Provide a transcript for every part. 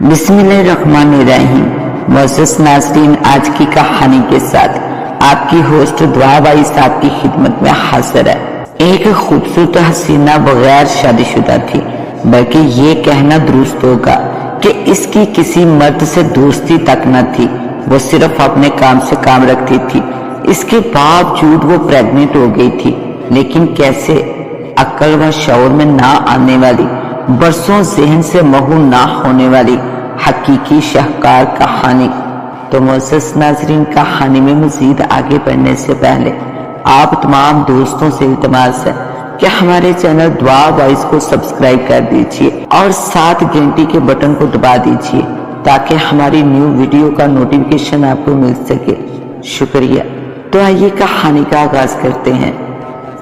बिस्मिल्लाहिर्रहमानिर्रहीम। मोअज़्ज़ज़ नाज़रीन, आज की कहानी के साथ आपकी होस्ट दुआ बाई साहब की खिदमत में हाजिर है। एक खूबसूरत हसीना बगैर शादीशुदा थी, बल्कि ये कहना दुरुस्त होगा कि इसकी किसी मर्द से दोस्ती तक न थी। वो सिर्फ अपने काम से काम रखती थी। इसके बावजूद वो प्रेग्नेंट हो गई थी, लेकिन कैसे? अक्ल व शऊर में ना आने वाली, बरसों ज़हन से महू ना होने वाली हकीकी शाहकार कहानी। तो मोअज़्ज़ज़ नाज़रीन, कहानी में मज़ीद आगे बढ़ने से पहले आप तमाम दोस्तों से इल्तिमास है कि हमारे चैनल दुआ वॉइस को सब्सक्राइब कर दीजिए और साथ घंटी के बटन को दबा दीजिए ताकि हमारी न्यू वीडियो का नोटिफिकेशन आपको मिल सके। शुक्रिया। तो आइए कहानी का आगाज करते हैं।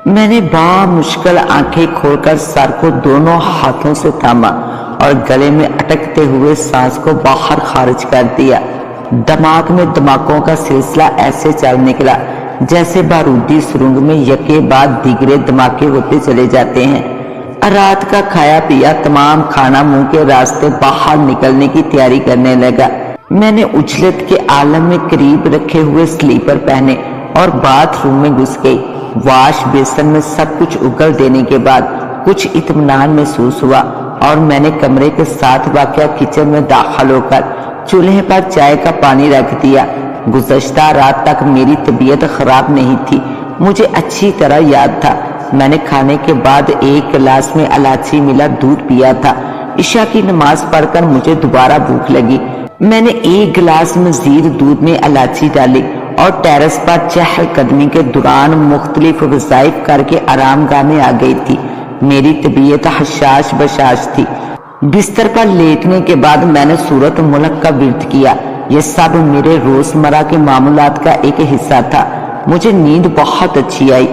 मैंने बामुश्किल आंखें खोलकर सर को दोनों हाथों से थामा और गले में अटकते हुए सांस को बाहर खारिज कर दिया। दिमाग में धमाकों का सिलसिला ऐसे चल निकला जैसे बारूदी सुरंग में यके बाद दिगरे धमाके होते चले जाते हैं। रात का खाया पिया तमाम खाना मुंह के रास्ते बाहर निकलने की तैयारी करने लगा। मैंने उछलत के आलम में करीब रखे हुए स्लीपर पहने और बाथरूम में घुस गई। वाश बेसन में सब कुछ उगल देने के बाद कुछ इत्मीनान महसूस हुआ और मैंने कमरे के साथ वाक़या किचन में दाखिल होकर चूल्हे पर चाय का पानी रख दिया। गुज़श्ता रात तक मेरी तबीयत खराब नहीं थी, मुझे अच्छी तरह याद था। मैंने खाने के बाद एक गिलास में इलायची मिला दूध पिया था। इशा की नमाज पढ़कर मुझे दोबारा भूख लगी। मैंने एक गिलास मजीद दूध में इलायची डाली और टेरेस पर चहलकदमी के दौरान मुख्तलिफ वज़ाइफ करके आरामगाह में आ गई थी। मेरी तबीयत हशाश बशाश थी। बिस्तर पर लेटने के बाद मैंने सूरत मुल्क का विर्द किया। ये सब मेरे रोजमर्रा के मामूलात का एक हिस्सा था। मुझे नींद बहुत अच्छी आई,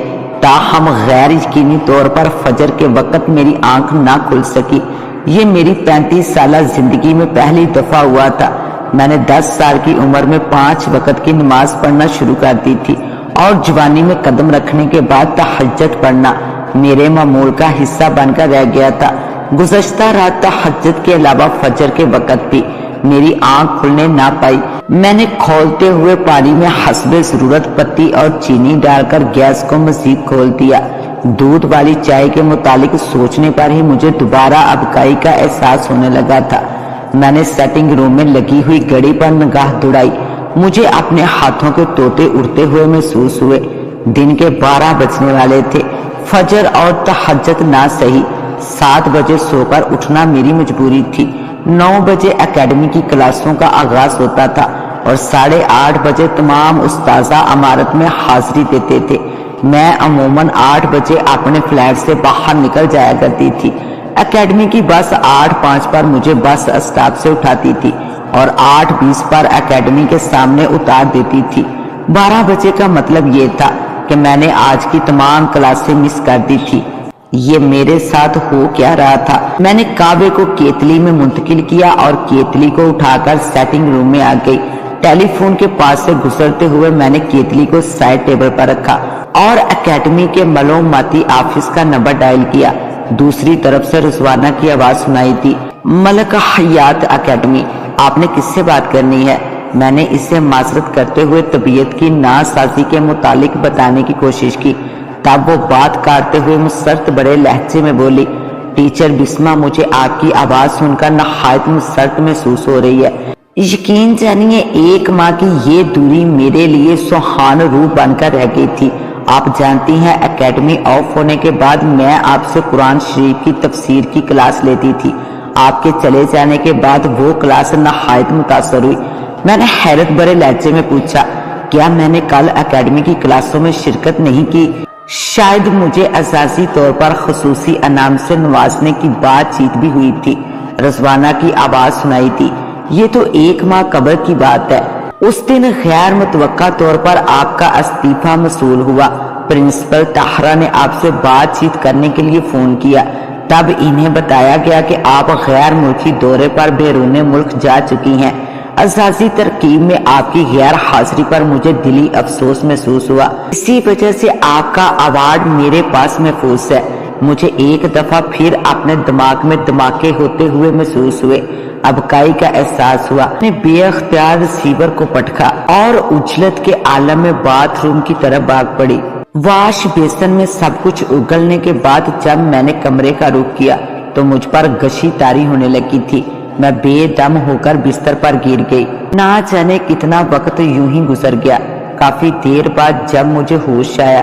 ताहम गैर यकीनी तौर पर फजर के वक्त मेरी आंख ना खुल सकी। ये मेरी 35 साल जिंदगी में पहली दफा हुआ था। मैंने 10 साल की उम्र में 5 वक्त की नमाज पढ़ना शुरू कर दी थी और जवानी में कदम रखने के बाद तहज्जुद पढ़ना मेरे मामूल का हिस्सा बनकर रह गया था। गुज़श्ता रात तहज्जुद के अलावा फजर के वक्त भी मेरी आंख खुलने ना पाई। मैंने खौलते हुए पानी में हस्बे जरूरत पत्ती और चीनी डालकर गैस को मजीद खोल दिया। दूध वाली चाय के मुतालिक सोचने पर ही मुझे दोबारा अबकाई का एहसास होने लगा था। मैंने सेटिंग रूम में लगी हुई घड़ी पर निगाह दौड़ाई। मुझे अपने हाथों के तोते उड़ते हुए महसूस हुए। दिन के 12 बजने वाले थे। फजर और तहज्जुद ना सही, 7 बजे सोकर उठना मेरी मजबूरी थी। 9 बजे एकेडमी की क्लासों का आगाज होता था और 8:30 बजे तमाम उस्ताजा इमारत में हाजिरी देते थे। मैं अमूमन 8 बजे अपने फ्लैट से बाहर निकल जाया करती थी। एकेडमी की बस 8:05 पर मुझे बस स्टॉप से उठाती थी और 8:20 पर एकेडमी के सामने उतार देती थी। 12 बजे का मतलब ये था कि मैंने आज की तमाम क्लासें मिस कर दी थी। ये मेरे साथ हो क्या रहा था? मैंने काबे को केतली में मुंतकिल किया और केतली को उठाकर सेटिंग रूम में आ गई। टेलीफोन के पास से गुजरते हुए मैंने केतली को साइड टेबल पर रखा और एकेडमी के मालूमाती ऑफिस का नंबर डायल किया। दूसरी तरफ से रिजवाना की आवाज सुनाई थी। मलक हयात एकेडमी, आपने किससे बात करनी है? मैंने इसे माजरत करते हुए तबीयत की नासाजी के मुतालिक बताने की कोशिश की। तब वो बात काटते हुए मुसरत बड़े लहजे में बोली, टीचर बिस्मा, मुझे आपकी आवाज सुनकर नहायत मुसरत महसूस हो रही है। यकीन जानिए, एक माह की ये दूरी मेरे लिए सुहान रूह बनकर रह गई थी। आप जानती हैं, एकेडमी ऑफ होने के बाद मैं आपसे कुरान शरीफ की तफसीर की क्लास लेती थी। आपके चले जाने के बाद वो क्लास नहायत मुतासर हुई। मैंने हैरत भरे लहजे में पूछा, क्या मैंने कल एकेडमी की क्लासों में शिरकत नहीं की? शायद मुझे असासी तौर पर खुसूसी अनाम से नवाजने की बातचीत भी हुई थी। रजवाना की आवाज सुनाई थी, ये तो 1 माह कबल की बात है। उस दिन गैर मुतवक्का तौर पर आपका इस्तीफा मसूल हुआ। प्रिंसिपल ताहरा ने आपसे बातचीत करने के लिए फोन किया। तब इन्हें बताया गया कि आप गैर मुल्की दौरे पर बैरून मुल्क जा चुकी हैं। असासी तरकीब में आपकी गैर हाजिरी पर मुझे दिली अफसोस महसूस हुआ। इसी वजह से आपका अवार्ड मेरे पास महफूज है। مجھے ایک دفعہ پھر اپنے دماغ میں دھماکے ہوتے ہوئے محسوس ہوئے۔ ابکائی کا احساس ہوا۔ میں بے اختیار ریسیور کو پٹکا اور اجلت کے عالم میں باتھ روم کی طرف بھاگ پڑی۔ واش بیسن میں سب کچھ اگلنے کے بعد جب میں نے کمرے کا رخ کیا تو مجھ پر غشی طاری ہونے لگی تھی۔ میں بے دم ہو کر بستر پر گر گئی۔ نہ جانے کتنا وقت یوں ہی گزر گیا۔ کافی دیر بعد جب مجھے ہوش آیا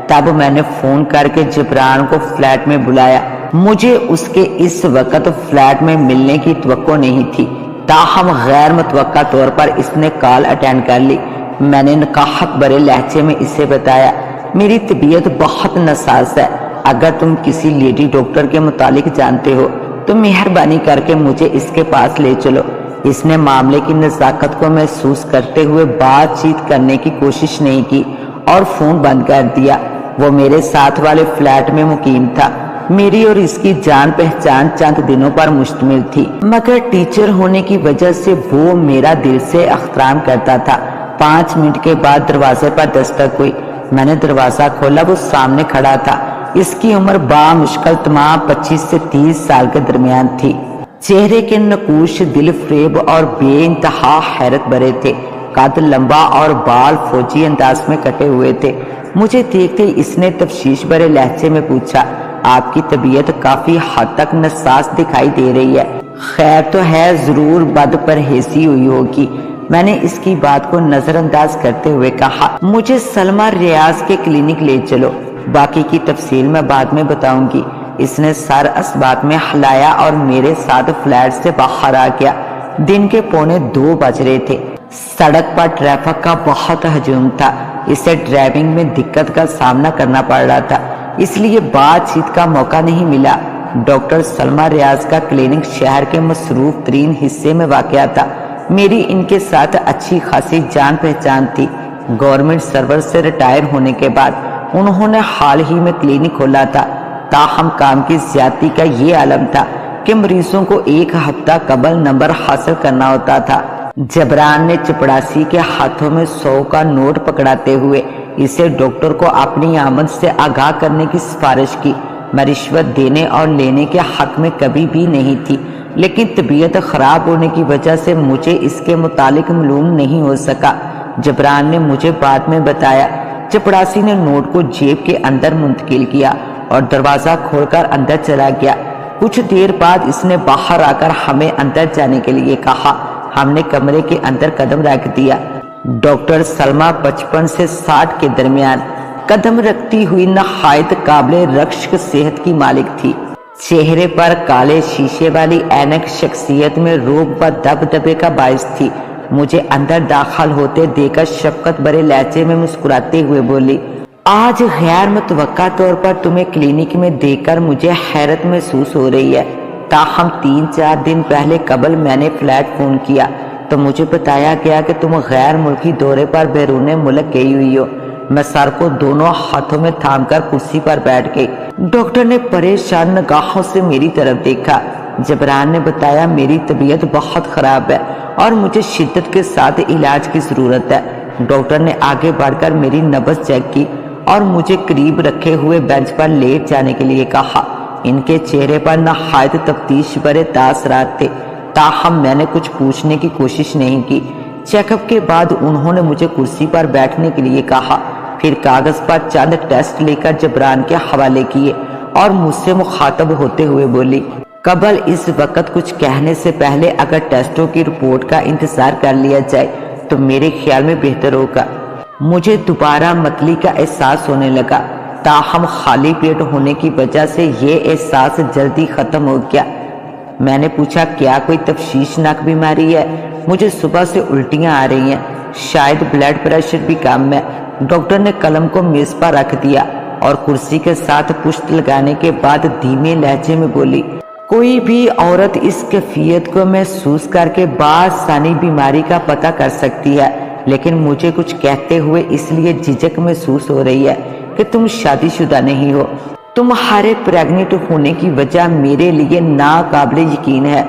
تب میں نے فون کر کے جبران کو فلیٹ میں بلایا۔ مجھے اس کے اس وقت فلیٹ میں ملنے کی توقع نہیں تھی، تاہم غیر متوقع طور پر اس نے کال اٹینڈ کر لی۔ میں نے نقاہت بھرے لہجے میں اسے بتایا، میری طبیعت بہت ناساز ہے، اگر تم کسی لیڈی ڈاکٹر کے متعلق جانتے ہو تو مہربانی کر کے مجھے اس کے پاس لے چلو۔ اس نے معاملے کی نزاکت کو محسوس کرتے ہوئے بات چیت کرنے کی کوشش نہیں کی اور فون بند کر دیا۔ وہ میرے ساتھ والے فلیٹ میں مقیم تھا۔ میری اور اس کی جان پہچان چند دنوں پر مشتمل تھی، مگر ٹیچر ہونے کی وجہ سے وہ میرا دل سے احترام کرتا تھا۔ 5 منٹ کے بعد دروازے پر دستک ہوئی۔ میں نے دروازہ کھولا، وہ سامنے کھڑا تھا۔ اس کی عمر بامشکل تمام 25 سے 30 سال کے درمیان تھی۔ چہرے کے نقوش دل فریب اور بے انتہا حیرت بھرے تھے۔ قد لمبا اور بال فوجی انداز میں کٹے ہوئے تھے۔ مجھے دیکھتے ہی اس نے تفشیش بھرے لہجے میں پوچھا، آپ کی طبیعت کافی حد تک نساس دکھائی دے رہی ہے، خیر تو ہے، ضرور بد پرہیزی ہوئی ہوگی۔ میں نے اس کی بات کو نظر انداز کرتے ہوئے کہا، مجھے سلمہ ریاض کے کلینک لے چلو، باقی کی تفصیل میں بعد میں بتاؤں گی۔ اس نے سر اس بات میں ہلایا اور میرے ساتھ فلیٹ سے باہر آ گیا۔ دن کے 1:45 بج رہے تھے۔ سڑک پر ٹریفک کا بہت ہجوم تھا۔ اسے ڈرائیونگ میں دقت کا سامنا کرنا پڑ رہا تھا، اس لیے بات چیت کا موقع نہیں ملا۔ ڈاکٹر سلمہ ریاض کا کلینک شہر کے مصروف ترین حصے میں واقع تھا۔ میری ان کے ساتھ اچھی خاصی جان پہچان تھی۔ گورنمنٹ سرور سے ریٹائر ہونے کے بعد انہوں نے حال ہی میں کلینک کھولا تھا، تاہم کام کی زیادتی کا یہ عالم تھا کہ مریضوں کو 1 ہفتہ قبل نمبر حاصل کرنا ہوتا تھا۔ جبران نے چپڑاسی کے ہاتھوں میں 100 کا نوٹ پکڑاتے ہوئے اسے ڈاکٹر کو اپنی آمد سے آگاہ کرنے کی سفارش کی۔ میں رشوت دینے اور لینے کے حق میں کبھی بھی نہیں تھی، لیکن طبیعت خراب ہونے کی وجہ سے مجھے اس کے متعلق معلوم نہیں ہو سکا۔ جبران نے مجھے بعد میں بتایا۔ چپڑاسی نے نوٹ کو جیب کے اندر منتقل کیا اور دروازہ کھول کر اندر چلا گیا۔ کچھ دیر بعد اس نے باہر آ کر ہمیں اندر جانے کے لیے کہا۔ ہم نے کمرے کے اندر قدم رکھ دیا۔ ڈاکٹر سلمہ 55 سے 60 کے درمیان قدم رکھتی ہوئی نہایت قابل رشک صحت کی مالک تھی۔ چہرے پر کالے شیشے والی اینک شخصیت میں روب و دبدبے کا باعث تھی۔ مجھے اندر داخل ہوتے دیکھ کر شفقت بھرے لہجے میں مسکراتے ہوئے بولی، آج غیر متوقع طور پر تمہیں کلینک میں دیکھ کر مجھے حیرت محسوس ہو رہی ہے، تاہم 3-4 دن پہلے قبل میں نے فلیٹ فون کیا تو مجھے بتایا گیا کہ تم غیر ملکی دورے پر بیرون ملک گئی ہوئی ہو۔ میں سر کو دونوں ہاتھوں میں تھام کر کرسی پر بیٹھ گئی۔ ڈاکٹر نے پریشان نگاہوں سے میری طرف دیکھا۔ جبران نے بتایا، میری طبیعت بہت خراب ہے اور مجھے شدت کے ساتھ علاج کی ضرورت ہے۔ ڈاکٹر نے آگے بڑھ کر میری نبض چیک کی اور مجھے قریب رکھے ہوئے بینچ پر لیٹ جانے کے لیے کہا۔ ان کے چہرے پر نہایت تفتیش بھرے تاثرات تھے، تاہم میں نے کچھ پوچھنے کی کوشش نہیں کی۔ چیک اپ کے بعد انہوں نے مجھے کرسی پر بیٹھنے کے لیے کہا، پھر کاغذ پر چند ٹیسٹ لے کر جبران کے حوالے کیے اور مجھ سے مخاطب ہوتے ہوئے بولی، قبل اس وقت کچھ کہنے سے پہلے اگر ٹیسٹوں کی رپورٹ کا انتظار کر لیا جائے تو میرے خیال میں بہتر ہوگا۔ مجھے دوبارہ متلی کا احساس ہونے لگا، تاہم خالی پیٹ ہونے کی وجہ سے یہ احساس جلدی ختم ہو گیا۔ میں نے پوچھا، کیا کوئی تشویشناک بیماری ہے؟ مجھے صبح سے الٹیاں آ رہی ہیں، شاید بلڈ پریشر بھی کم ہے۔ ڈاکٹر نے قلم کو میز پر رکھ دیا اور کرسی کے ساتھ پشت لگانے کے بعد دھیمے لہجے میں بولی، کوئی بھی عورت اس کیفیت کو محسوس کر کے بآسانی بیماری کا پتہ کر سکتی ہے، لیکن مجھے کچھ کہتے ہوئے اس لیے جھجک محسوس ہو رہی ہے کہ تم شادی شدہ نہیں ہو۔ تمہارے پریگننٹ ہونے کی وجہ میرے لیے ناقابل یقین ہے۔